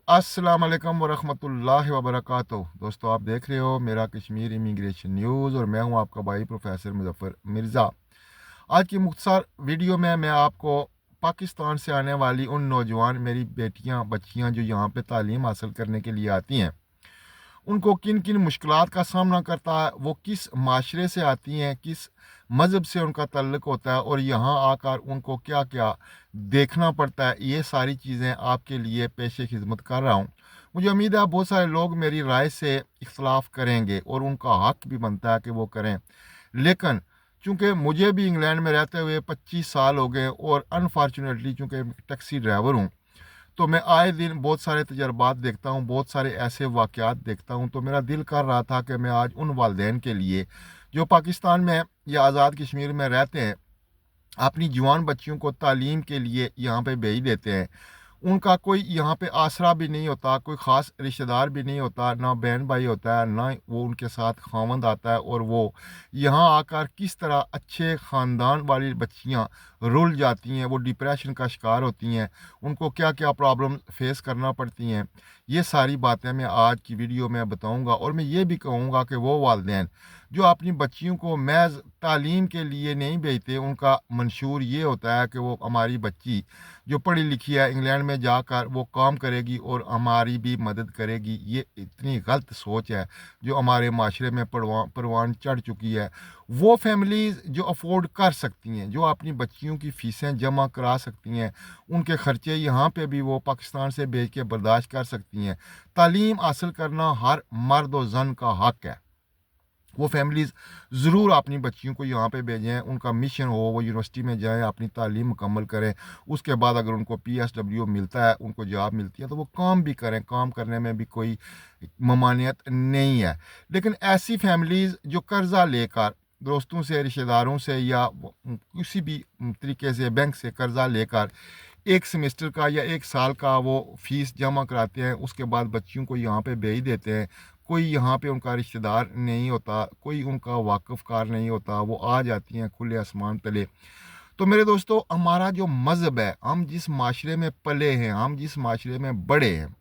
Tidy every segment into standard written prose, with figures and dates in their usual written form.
अस्सलाम वालेकुम वरहमतुल्लाहि वबरकातुहू। दोस्तों, आप देख रहे हो मेरा कश्मीर इमिग्रेशन न्यूज़ और मैं हूं आपका भाई प्रोफेसर मुजफ्फर मिर्ज़ा। आज की मुख्तसर वीडियो में मैं आपको पाकिस्तान से आने वाली उन नौजवान मेरी बेटियां बच्चियां जो यहाँ पे तालीम हासिल करने के लिए आती हैं, उनको किन किन मुश्किलात का सामना करता है, वो किस माशरे से आती हैं, किस मज़हब से उनका तल्लुक़ होता है और यहाँ आकर उनको क्या क्या देखना पड़ता है, ये सारी चीज़ें आपके लिए पेश खिदमत कर रहा हूँ। मुझे उम्मीद है बहुत सारे लोग मेरी राय से इख्तलाफ करेंगे और उनका हक भी बनता है कि वो करें, लेकिन चूँकि मुझे भी इंग्लैंड में रहते हुए 25 साल हो गए और अनफॉर्चुनेटली चूँकि टैक्सी ड्राइवर हूँ, तो मैं आए दिन बहुत सारे तजर्बात देखता हूँ, बहुत सारे ऐसे वाक़यात देखता हूँ। तो मेरा दिल कर रहा था कि मैं आज उन वालिदैन के लिए जो पाकिस्तान में या आज़ाद कश्मीर में रहते हैं, अपनी जवान बच्चियों को तालीम के लिए यहाँ पे भेज देते हैं। उनका कोई यहाँ पे आसरा भी नहीं होता, कोई ख़ास रिश्तेदार भी नहीं होता, ना बहन भाई होता है, ना वो उनके साथ ख़ावंद आता है, और वो यहाँ आकर किस तरह अच्छे ख़ानदान वाली बच्चियाँ रुल जाती हैं, वो डिप्रेशन का शिकार होती हैं, उनको क्या क्या प्रॉब्लम फेस करना पड़ती हैं, ये सारी बातें मैं आज की वीडियो में बताऊँगा। और मैं ये भी कहूँगा कि वो वालिदैन जो अपनी बच्चियों को महज़ तालीम के लिए नहीं भेजते, उनका मंशूर ये होता है कि वो हमारी बच्ची जो पढ़ी लिखी है इंग्लैंड में जाकर वो काम करेगी और हमारी भी मदद करेगी। ये इतनी गलत सोच है जो हमारे माशरे में परवान चढ़ चुकी है। वो फैमिलीज़ जो अफोर्ड कर सकती हैं, जो अपनी बच्चियों की फ़ीसें जमा करा सकती हैं, उनके ख़र्चे यहाँ पे भी वो पाकिस्तान से भेज के बर्दाश्त कर सकती हैं। तालीम हासिल करना हर मर्द और ज़न का हक़ है। वो फैमिलीज़ ज़रूर अपनी बच्चियों को यहाँ पे भेजें, उनका मिशन हो वो यूनिवर्सिटी में जाएँ, अपनी तालीम मुकम्मल करें। उसके बाद अगर उनको पीएसडब्ल्यू मिलता है, उनको जॉब मिलती है, तो वो काम भी करें, काम करने में भी कोई ममानियत नहीं है। लेकिन ऐसी फैमिलीज़ जो कर्ज़ा लेकर दोस्तों से, रिश्तेदारों से या किसी भी तरीके से बैंक से कर्ज़ा लेकर 1 सेमेस्टर का या 1 साल का वो फ़ीस जमा कराते हैं, उसके बाद बच्चियों को यहाँ पे भेज देते हैं। कोई यहाँ पे उनका रिश्तेदार नहीं होता, कोई उनका वाक़फ़कार नहीं होता, वो आ जाती हैं खुले आसमान तले। तो मेरे दोस्तों, हमारा जो मज़हब है, हम जिस माशरे में पले हैं, हम जिस माशरे में बड़े हैं,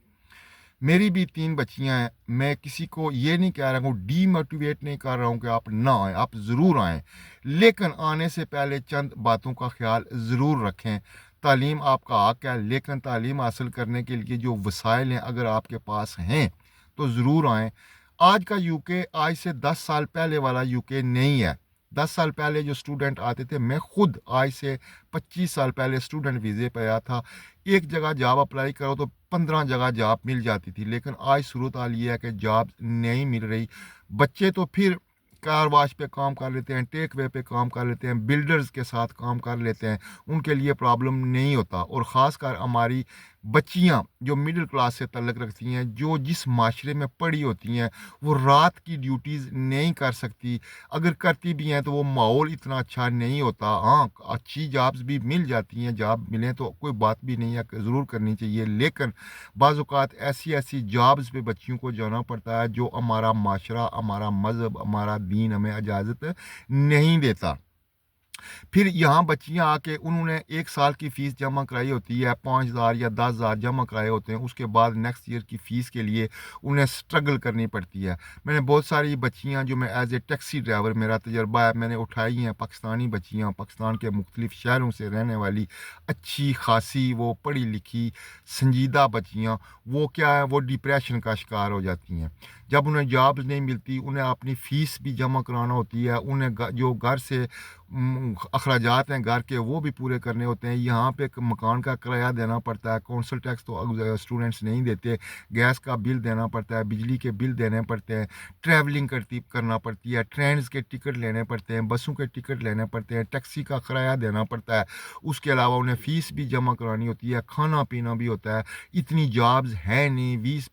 मेरी भी 3 बच्चियाँ हैं, मैं किसी को ये नहीं कह रहा हूँ, डीमोटिवेट नहीं कर रहा हूँ कि आप ना आएँ, आप ज़रूर आएँ। लेकिन आने से पहले चंद बातों का ख़्याल ज़रूर रखें। तालीम आपका हक़ है, लेकिन तालीम हासिल करने के लिए जो वसाइल हैं, अगर आपके पास हैं, तो ज़रूर आएँ। आज का यूके आज से 10 साल पहले वाला यूके नहीं है। 10 साल पहले जो स्टूडेंट आते थे, मैं खुद आज से 25 साल पहले स्टूडेंट वीज़े पे आया था। एक जगह जॉब अप्लाई करो तो 15 जगह जॉब मिल जाती थी, लेकिन आज सूरत हाल ये है कि जॉब नहीं मिल रही। बच्चे तो फिर कार वाश पे काम कर लेते हैं, टेक वे पे काम कर लेते हैं, बिल्डर्स के साथ काम कर लेते हैं, उनके लिए प्रॉब्लम नहीं होता। और ख़ासकर हमारी बच्चियां जो मिडिल क्लास से तल्लक रखती हैं, जो जिस माशरे में पड़ी होती हैं, वो रात की ड्यूटीज़ नहीं कर सकती। अगर करती भी हैं तो वो माहौल इतना अच्छा नहीं होता। हाँ, अच्छी जॉब्स भी मिल जाती हैं, जॉब मिलें तो कोई बात भी नहीं है, ज़रूर करनी चाहिए, लेकिन बाज़ औक़ात ऐसी ऐसी जॉब्स पे बच्चियों को जाना पड़ता है जो हमारा माशरा, हमारा मज़हब, हमारा दीन हमें इजाज़त नहीं देता। फिर यहाँ बच्चियाँ आके उन्होंने 1 साल की फ़ीस जमा कराई होती है, 5,000 या 10,000 जमा कराए होते हैं, उसके बाद नेक्स्ट ईयर की फ़ीस के लिए उन्हें स्ट्रगल करनी पड़ती है। मैंने बहुत सारी बच्चियाँ जो मैं एज़ ए टैक्सी ड्राइवर मेरा तजुर्बा है, मैंने उठाई हैं पाकिस्तानी बच्चियाँ, पाकिस्तान के मुख्तलिफ़ शहरों से रहने वाली अच्छी खासी वो पढ़ी लिखी संजीदा बच्चियाँ, वो क्या है, वो डिप्रेशन का शिकार हो जाती हैं। जब उन्हें जॉब्स नहीं मिलती, उन्हें अपनी फ़ीस भी जमा कराना होती है, उन्हें जो घर से अखराजात हैं घर के, वो भी पूरे करने होते हैं। यहाँ पे एक मकान का किराया देना पड़ता है, कौंसल टैक्स तो स्टूडेंट्स नहीं देते, गैस का बिल देना पड़ता है, बिजली के बिल देने पड़ते हैं, ट्रैवलिंग करना पड़ती है, ट्रेन्स के टिकट लेने पड़ते हैं, बसों के टिकट लेने पड़ते हैं, टैक्सी का किराया देना पड़ता है। उसके अलावा उन्हें फ़ीस भी जमा करानी होती है, खाना पीना भी होता है। इतनी जॉब्स है नहीं, 20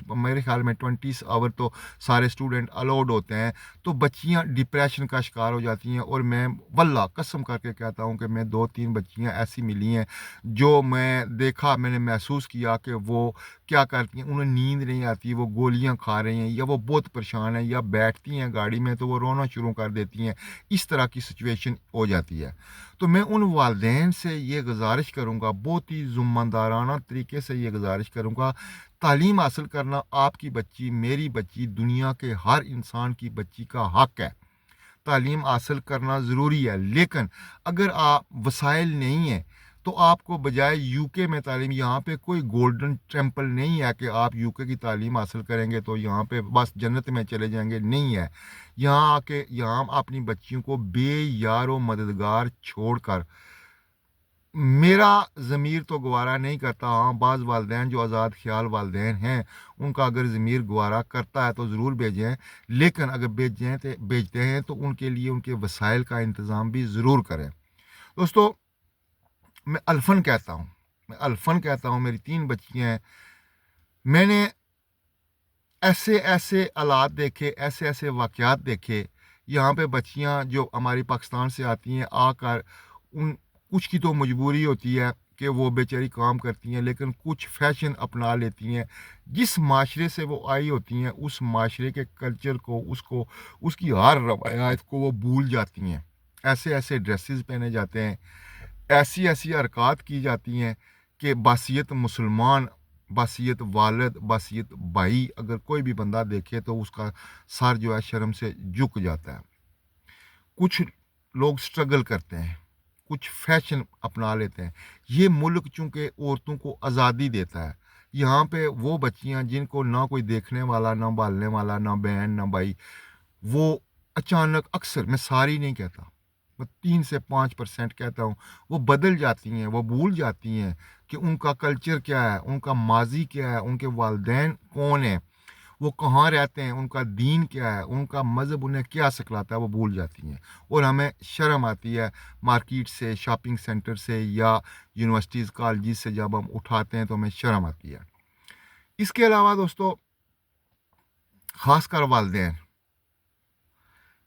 मेरे ख्याल में 20 आवर तो सारे स्टूडेंट अलाउड होते हैं, तो बच्चियां डिप्रेशन का शिकार हो जाती हैं। और मैं वल्लाह कसम करके कहता हूं कि मैं 2-3 बच्चियां ऐसी मिली हैं जो मैंने महसूस किया कि वो क्या करती हैं, उन्हें नींद नहीं आती, वो गोलियां खा रही हैं, या वो बहुत परेशान हैं, या बैठती हैं गाड़ी में तो वो रोना शुरू कर देती हैं। इस तरह की सिचुएशन हो जाती है। तो मैं उन वालिदैन से ये गुजारिश करूँगा, बहुत ही ज़िम्मेदाराना तरीके से ये गुजारिश करूँगा, तालीम हासिल करना आपकी बच्ची, मेरी बच्ची, दुनिया के हर इंसान की बच्ची का हक़ है। तालीम हासिल करना ज़रूरी है, लेकिन अगर आप वसाइल नहीं हैं तो आपको बजाय यूके में तालीम, यहाँ पे कोई गोल्डन टेम्पल नहीं है कि आप यूके की तालीम हासिल करेंगे तो यहाँ पे बस जन्नत में चले जाएंगे, नहीं है। यहाँ आके यहाँ अपनी बच्चियों को बेयार व मददगार छोड़कर, मेरा ज़मीर तो गवारा नहीं करता। हाँ, बाज़ वालिदैन जो आज़ाद ख्याल वालिदैन हैं, उनका अगर ज़मीर गवारा करता है तो ज़रूर भेजें, लेकिन अगर भेजते हैं तो उनके लिए उनके वसाइल का इंतज़ाम भी ज़रूर करें। दोस्तों, मैं अल्फन कहता हूँ, मेरी 3 बच्चियाँ हैं। मैंने ऐसे ऐसे हालात देखे, ऐसे ऐसे वाक़यात देखे, यहाँ पे बच्चियाँ जो हमारी पाकिस्तान से आती हैं, आकर उन कुछ की तो मजबूरी होती है कि वो बेचारी काम करती हैं, लेकिन कुछ फ़ैशन अपना लेती हैं। जिस माशरे से वो आई होती हैं, उस माशरे के कल्चर को, उसको, उसकी हर रवायत को वो भूल जाती हैं। ऐसे ऐसे ड्रेसेस पहने जाते हैं, ऐसी ऐसी हरकत की जाती हैं कि बासियत मुसलमान, बासियत वालिद, बासियत भाई, अगर कोई भी बंदा देखे तो उसका सर जो है शर्म से झुक जाता है। कुछ लोग स्ट्रगल करते हैं, कुछ फैशन अपना लेते हैं। ये मुल्क चूँकि औरतों को आज़ादी देता है, यहाँ पे वो बच्चियाँ जिनको ना कोई देखने वाला, ना भालने वाला, ना बहन, ना भाई, वो अचानक, अक्सर, मैं सारी नहीं कहता, मैं 3 से 5% कहता हूँ, वो बदल जाती हैं, वो भूल जाती हैं कि उनका कल्चर क्या है, उनका माज़ी क्या है, उनके वालिदैन कौन हैं, वो कहाँ रहते हैं, उनका दीन क्या है, उनका मज़हब उन्हें क्या सिखलाता है, वो भूल जाती हैं। और हमें शर्म आती है मार्केट से, शॉपिंग सेंटर से या यूनिवर्सिटीज़, कॉलेजेस से जब हम उठाते हैं तो हमें शर्म आती है। इसके अलावा दोस्तों, ख़ासकर वालिदैन,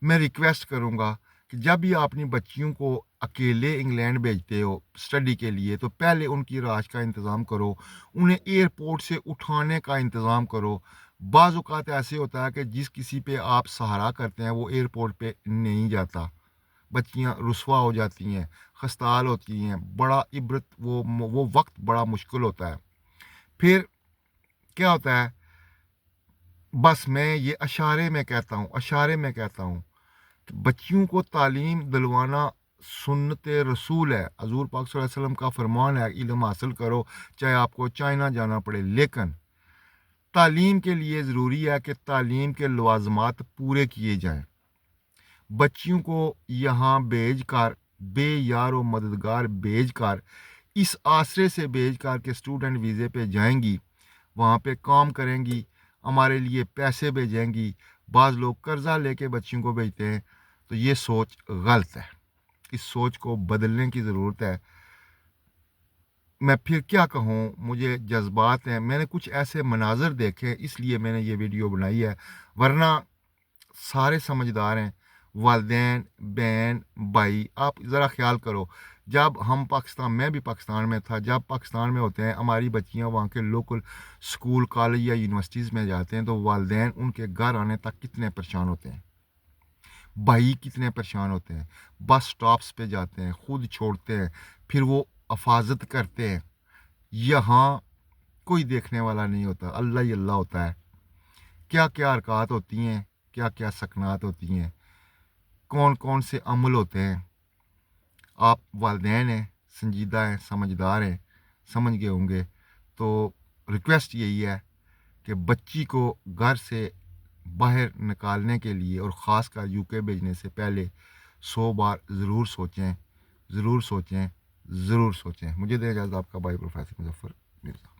मैं रिक्वेस्ट करूँगा कि जब भी आप अपनी बच्चियों को अकेले इंग्लैंड भेजते हो स्टडी के लिए, तो पहले उनकी राश का इंतज़ाम करो, उन्हें एयरपोर्ट से उठाने का इंतज़ाम करो। बाज़ औक़ात ऐसे होता है कि जिस किसी पे आप सहारा करते हैं वो एयरपोर्ट पे नहीं जाता, बच्चियाँ रुसवा हो जाती हैं, खस्ताल होती हैं, बड़ा इब्रत वो वक्त बड़ा मुश्किल होता है। फिर क्या होता है, बस मैं ये अशारे में कहता हूँ, बच्चियों को तालीम दिलवाना सुन्नत रसूल है। हज़ूर पाक सल्लल्लाहु अलैहि वसल्लम का फरमान है, इल्म हासिल करो चाहे आपको चाइना जाना पड़े, लेकिन तालीम के लिए ज़रूरी है कि तालीम के लवाज़मात पूरे किए जाएं। बच्चियों को यहाँ भेज कर, बेयार व मददगार भेज कर, इस आसरे से भेज कर के स्टूडेंट वीज़े पे जाएंगी, वहाँ पे काम करेंगी, हमारे लिए पैसे भेजेंगी। बाज़ लोग कर्ज़ा लेके बच्चियों को भेजते हैं, तो ये सोच गलत है। इस सोच को बदलने की ज़रूरत है। मैं फिर क्या कहूँ, मुझे जज्बात हैं, मैंने कुछ ऐसे मनाज़र देखे इसलिए मैंने ये वीडियो बनाई है, वरना सारे समझदार हैं, वालिदैन, बहन, भाई। आप ज़रा ख़्याल करो, जब हम पाकिस्तान, मैं भी पाकिस्तान में था, जब पाकिस्तान में होते हैं हमारी बच्चियाँ वहाँ के लोकल स्कूल, कॉलेज या यूनिवर्सिटीज़ में जाते हैं, तो वालिदैन उनके घर आने तक कितने परेशान होते हैं, भाई कितने परेशान होते हैं, बस स्टॉप्स पे जाते हैं, खुद छोड़ते हैं, फिर वो हिफाजत करते हैं। यहाँ कोई देखने वाला नहीं होता, अल्लाह ही अल्लाह होता है। क्या क्या हरकत होती हैं, क्या क्या सकनात होती हैं, कौन कौन से अमल होते हैं। आप वालिदैन हैं, संजीदा हैं, समझदार हैं, समझ गए होंगे। तो रिक्वेस्ट यही है कि बच्ची को घर से बाहर निकालने के लिए और ख़ासकर यूके भेजने से पहले 100 बार ज़रूर सोचें, ज़रूर सोचें, ज़रूर सोचें। मुझे दें इजाज़त, आपका भाई प्रोफेसर मुज़फ़्फ़र मिर्ज़ा।